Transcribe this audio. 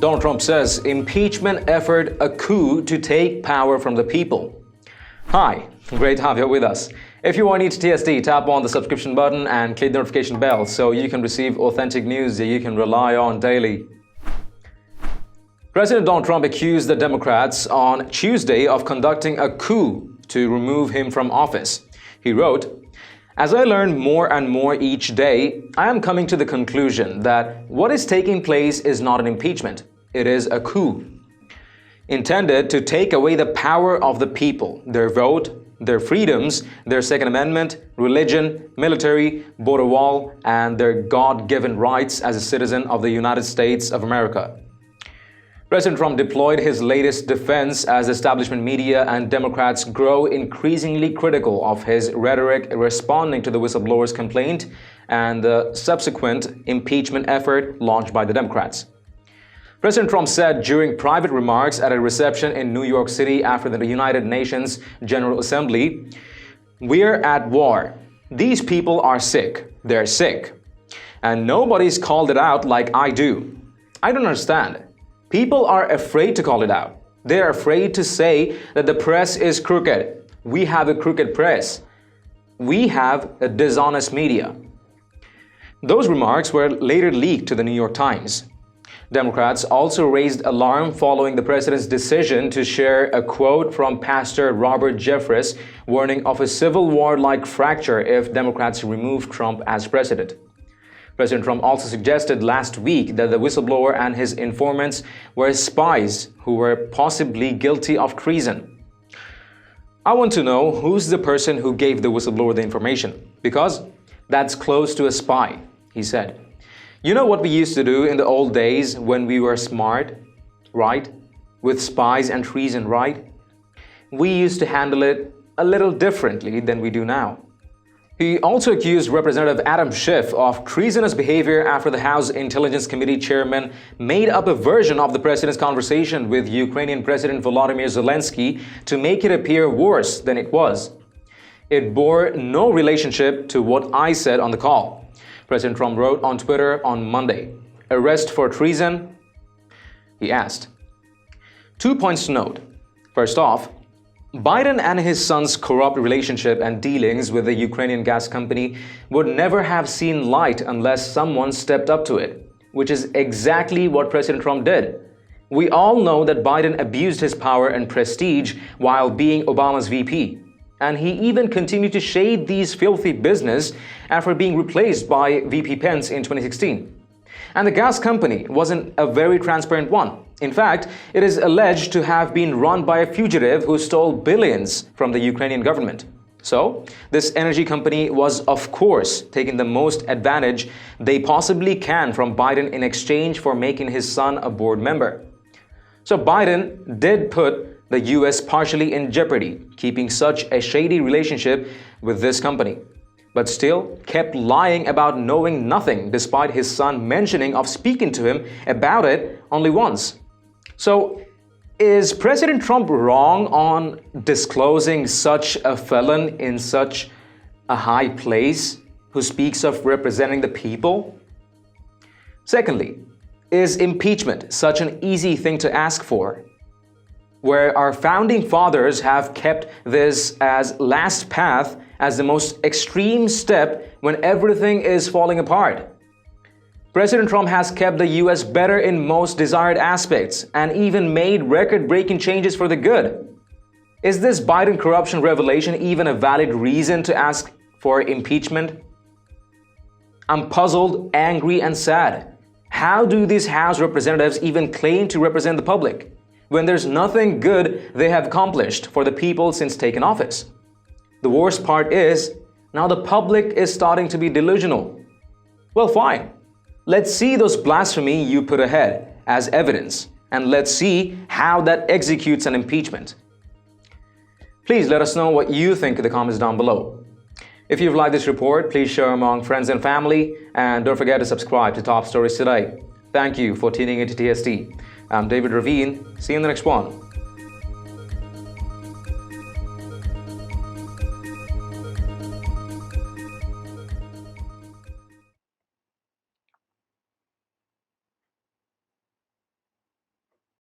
Donald Trump says impeachment effort a coup to take power from the people. Hi, great to have you with us. If you are new to TSD, tap on the subscription button and click the notification bell so you can receive authentic news that you can rely on daily. President Donald Trump accused the Democrats on Tuesday of conducting a coup to remove him from office. He wrote, "As I learn more and more each day, I am coming to the conclusion that what is taking place is not an impeachment. It is a coup, intended to take away the power of the people, their vote, their freedoms, their Second Amendment, religion, military, border wall, and their God-given rights as a citizen of the United States of America." President Trump deployed his latest defense as establishment media and Democrats grow increasingly critical of his rhetoric responding to the whistleblower's complaint and the subsequent impeachment effort launched by the Democrats. President Trump said during private remarks at a reception in New York City after the United Nations General Assembly, "We're at war. These people are sick. They're sick. And nobody's called it out like I do. I don't understand. People are afraid to call it out. They're afraid to say that the press is crooked. We have a crooked press. We have a dishonest media." Those remarks were later leaked to the New York Times. Democrats also raised alarm following the president's decision to share a quote from Pastor Robert Jeffress warning of a civil war-like fracture if Democrats remove Trump as president. President Trump also suggested last week that the whistleblower and his informants were spies who were possibly guilty of treason. "I want to know who's the person who gave the whistleblower the information, because that's close to a spy," he said. "You know what we used to do in the old days when we were smart, right? With spies and treason, right? We used to handle it a little differently than we do now." He also accused Representative Adam Schiff of treasonous behavior after the House Intelligence Committee chairman made up a version of the president's conversation with Ukrainian President Volodymyr Zelensky to make it appear worse than it was. "It bore no relationship to what I said on the call," President Trump wrote on Twitter on Monday. "Arrest for treason?" he asked. 2 points to note. First off, Biden and his son's corrupt relationship and dealings with the Ukrainian gas company would never have seen light unless someone stepped up to it, which is exactly what President Trump did. We all know that Biden abused his power and prestige while being Obama's VP, and he even continued to shade these filthy business after being replaced by VP Pence in 2016. And the gas company wasn't a very transparent one. In fact, it is alleged to have been run by a fugitive who stole billions from the Ukrainian government. So, this energy company was, of course, taking the most advantage they possibly can from Biden in exchange for making his son a board member. So Biden did put the US partially in jeopardy, keeping such a shady relationship with this company, but still kept lying about knowing nothing despite his son mentioning of speaking to him about it only once. So, is President Trump wrong on disclosing such a felon in such a high place who speaks of representing the people? Secondly, is impeachment such an easy thing to ask for, where our founding fathers have kept this as last path, as the most extreme step when everything is falling apart? President Trump has kept the US better in most desired aspects and even made record-breaking changes for the good. Is this Biden corruption revelation even a valid reason to ask for impeachment? I'm puzzled, angry, and sad. How do these House representatives even claim to represent the public when there's nothing good they have accomplished for the people since taking office? The worst part is, now the public is starting to be delusional. Well, fine. Let's see those blasphemy you put ahead as evidence, and let's see how that executes an impeachment. Please let us know what you think in the comments down below. If you've liked this report, please share among friends and family, and don't forget to subscribe to Top Stories Today. Thank you for tuning into TSD. I'm David Ravine. See you in the next one.